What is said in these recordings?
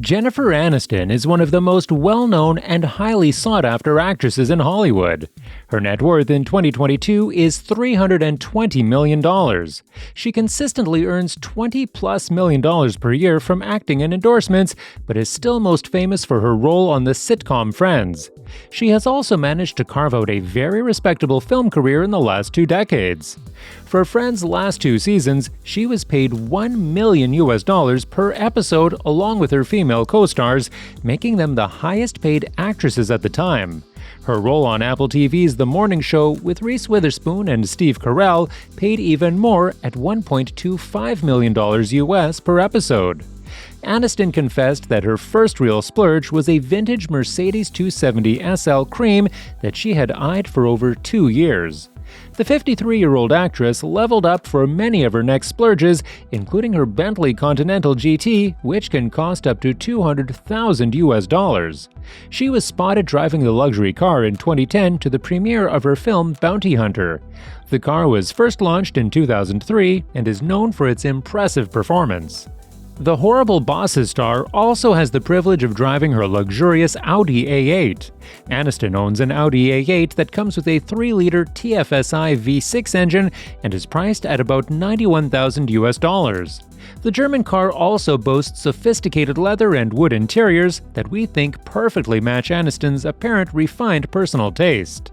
Jennifer Aniston is one of the most well-known and highly sought-after actresses in Hollywood. Her net worth in 2022 is $320 million. She consistently earns $20+ million per year from acting and endorsements, but is still most famous for her role on the sitcom Friends. She has also managed to carve out a very respectable film career in the last 2 decades. For Friends' last 2 seasons, she was paid $1 million per episode along with her female co-stars, making them the highest-paid actresses at the time. Her role on Apple TV's The Morning Show with Reese Witherspoon and Steve Carell paid even more at $1.25 million per episode. Aniston confessed that her first real splurge was a vintage Mercedes 270 SL Cream that she had eyed for over 2 years. The 53-year-old actress leveled up for many of her next splurges, including her Bentley Continental GT, which can cost up to $200,000. She was spotted driving the luxury car in 2010 to the premiere of her film Bounty Hunter. The car was first launched in 2003 and is known for its impressive performance. The Horrible Bosses star also has the privilege of driving her luxurious Audi A8. Aniston owns an Audi A8 that comes with a 3-liter TFSI V6 engine and is priced at about $91,000. The German car also boasts sophisticated leather and wood interiors that we think perfectly match Aniston's apparent refined personal taste.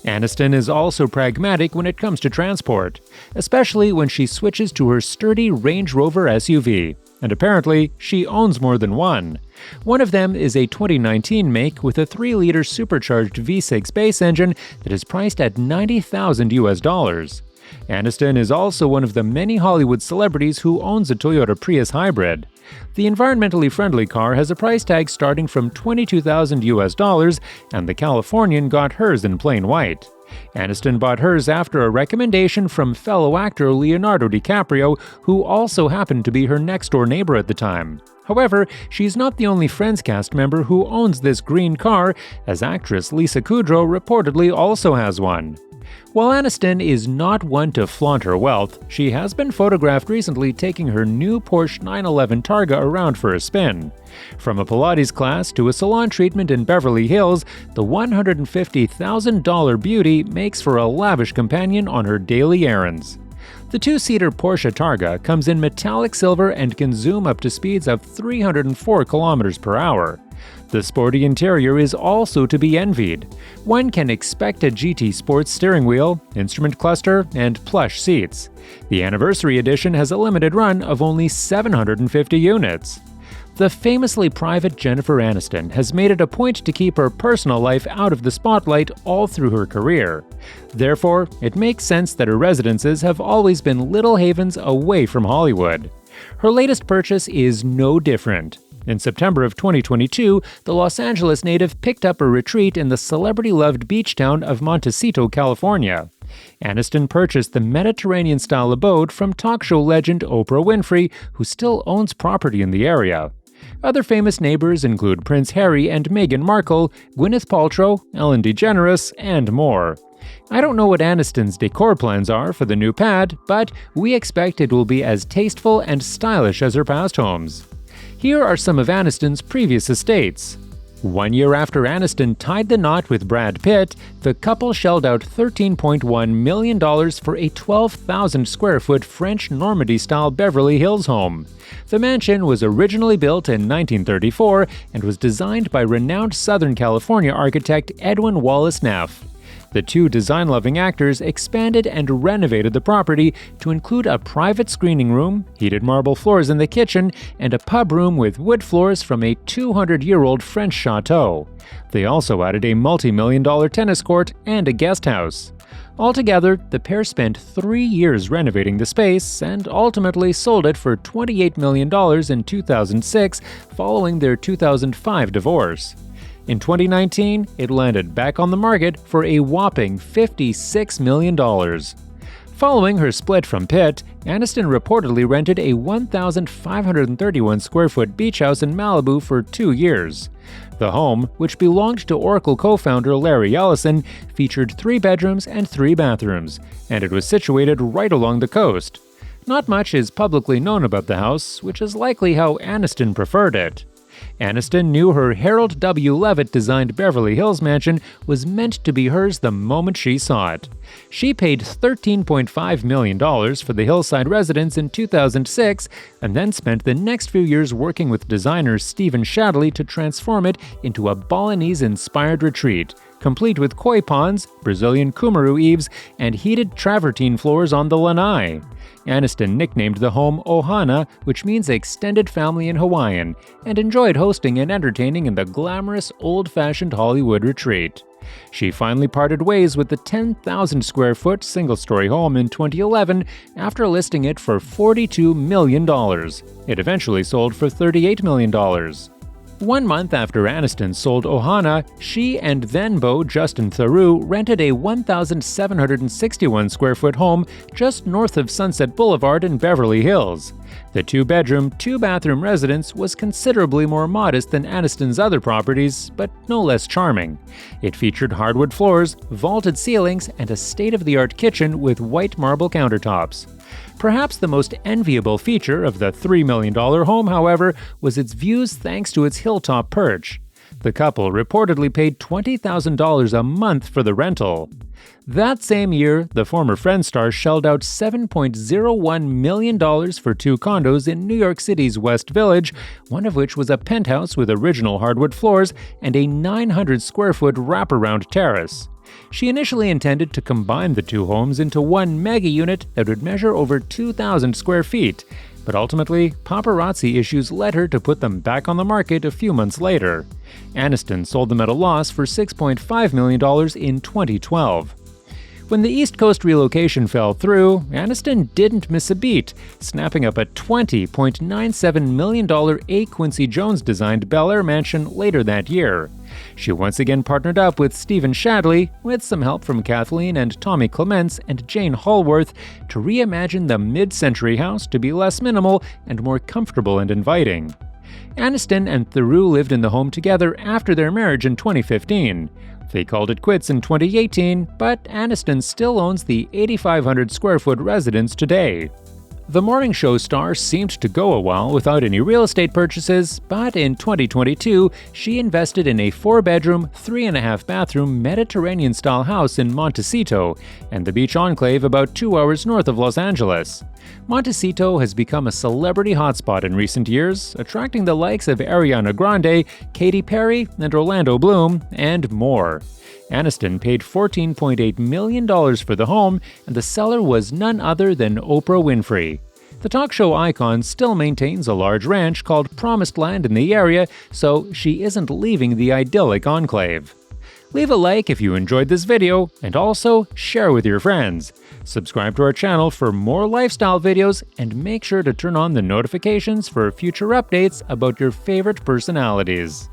Aniston is also pragmatic when it comes to transport, especially when she switches to her sturdy Range Rover SUV. And apparently, she owns more than one. One of them is a 2019 make with a 3-liter supercharged V6 base engine that is priced at $90,000. Aniston is also one of the many Hollywood celebrities who owns a Toyota Prius hybrid. The environmentally friendly car has a price tag starting from $22,000, and the Californian got hers in plain white. Aniston bought hers after a recommendation from fellow actor Leonardo DiCaprio, who also happened to be her next-door neighbor at the time. However, she's not the only Friends cast member who owns this green car, as actress Lisa Kudrow reportedly also has one. While Aniston is not one to flaunt her wealth, she has been photographed recently taking her new Porsche 911 Targa around for a spin. From a Pilates class to a salon treatment in Beverly Hills, the $150,000 beauty makes for a lavish companion on her daily errands. The 2-seater Porsche Targa comes in metallic silver and can zoom up to speeds of 304 km per hour. The sporty interior is also to be envied. One can expect a GT Sports steering wheel, instrument cluster, and plush seats. The anniversary edition has a limited run of only 750 units. The famously private Jennifer Aniston has made it a point to keep her personal life out of the spotlight all through her career. Therefore, it makes sense that her residences have always been little havens away from Hollywood. Her latest purchase is no different. In September of 2022, the Los Angeles native picked up a retreat in the celebrity-loved beach town of Montecito, California. Aniston purchased the Mediterranean-style abode from talk show legend Oprah Winfrey, who still owns property in the area. Other famous neighbors include Prince Harry and Meghan Markle, Gwyneth Paltrow, Ellen DeGeneres, and more. I don't know what Aniston's decor plans are for the new pad, but we expect it will be as tasteful and stylish as her past homes. Here are some of Aniston's previous estates. 1 year after Aniston tied the knot with Brad Pitt, the couple shelled out $13.1 million for a 12,000-square-foot French Normandy-style Beverly Hills home. The mansion was originally built in 1934 and was designed by renowned Southern California architect Edwin Wallace Neff. The two design-loving actors expanded and renovated the property to include a private screening room, heated marble floors in the kitchen, and a pub room with wood floors from a 200-year-old French chateau. They also added a multi-million-dollar tennis court and a guest house. Altogether, the pair spent 3 years renovating the space and ultimately sold it for $28 million in 2006 following their 2005 divorce. In 2019, it landed back on the market for a whopping $56 million. Following her split from Pitt, Aniston reportedly rented a 1,531-square-foot beach house in Malibu for 2 years. The home, which belonged to Oracle co-founder Larry Ellison, featured 3 bedrooms and 3 bathrooms, and it was situated right along the coast. Not much is publicly known about the house, which is likely how Aniston preferred it. Aniston knew her Harold W. Levitt-designed Beverly Hills mansion was meant to be hers the moment she saw it. She paid $13.5 million for the hillside residence in 2006 and then spent the next few years working with designer Stephen Shadley to transform it into a Balinese-inspired retreat, complete with koi ponds, Brazilian kumaru eaves, and heated travertine floors on the lanai. Aniston nicknamed the home Ohana, which means extended family in Hawaiian, and enjoyed hosting and entertaining in the glamorous, old-fashioned Hollywood retreat. She finally parted ways with the 10,000-square-foot single-story home in 2011 after listing it for $42 million. It eventually sold for $38 million. 1 month after Aniston sold Ohana, she and then-beau Justin Theroux rented a 1,761-square-foot home just north of Sunset Boulevard in Beverly Hills. The 2-bedroom, 2-bathroom residence was considerably more modest than Aniston's other properties, but no less charming. It featured hardwood floors, vaulted ceilings, and a state-of-the-art kitchen with white marble countertops. Perhaps the most enviable feature of the $3 million home, however, was its views thanks to its hilltop perch. The couple reportedly paid $20,000 a month for the rental. That same year, the former Friends star shelled out $7.01 million for 2 condos in New York City's West Village, one of which was a penthouse with original hardwood floors and a 900-square-foot wraparound terrace. She initially intended to combine the 2 homes into one mega-unit that would measure over 2,000 square feet, but ultimately, paparazzi issues led her to put them back on the market a few months later. Aniston sold them at a loss for $6.5 million in 2012. When the East Coast relocation fell through, Aniston didn't miss a beat, snapping up a $20.97 million A. Quincy Jones-designed Bel Air mansion later that year. She once again partnered up with Stephen Shadley, with some help from Kathleen and Tommy Clements and Jane Hallworth, to reimagine the mid-century house to be less minimal and more comfortable and inviting. Aniston and Theroux lived in the home together after their marriage in 2015. They called it quits in 2018, but Aniston still owns the 8,500-square-foot residence today. The morning show star seemed to go a while without any real estate purchases, but in 2022, she invested in a 4-bedroom, 3.5-bathroom Mediterranean-style house in Montecito and the beach enclave about 2 hours north of Los Angeles. Montecito has become a celebrity hotspot in recent years, attracting the likes of Ariana Grande, Katy Perry, and Orlando Bloom, and more. Aniston paid $14.8 million for the home, and the seller was none other than Oprah Winfrey. The talk show icon still maintains a large ranch called Promised Land in the area, so she isn't leaving the idyllic enclave. Leave a like if you enjoyed this video, and also share with your friends. Subscribe to our channel for more lifestyle videos, and make sure to turn on the notifications for future updates about your favorite personalities.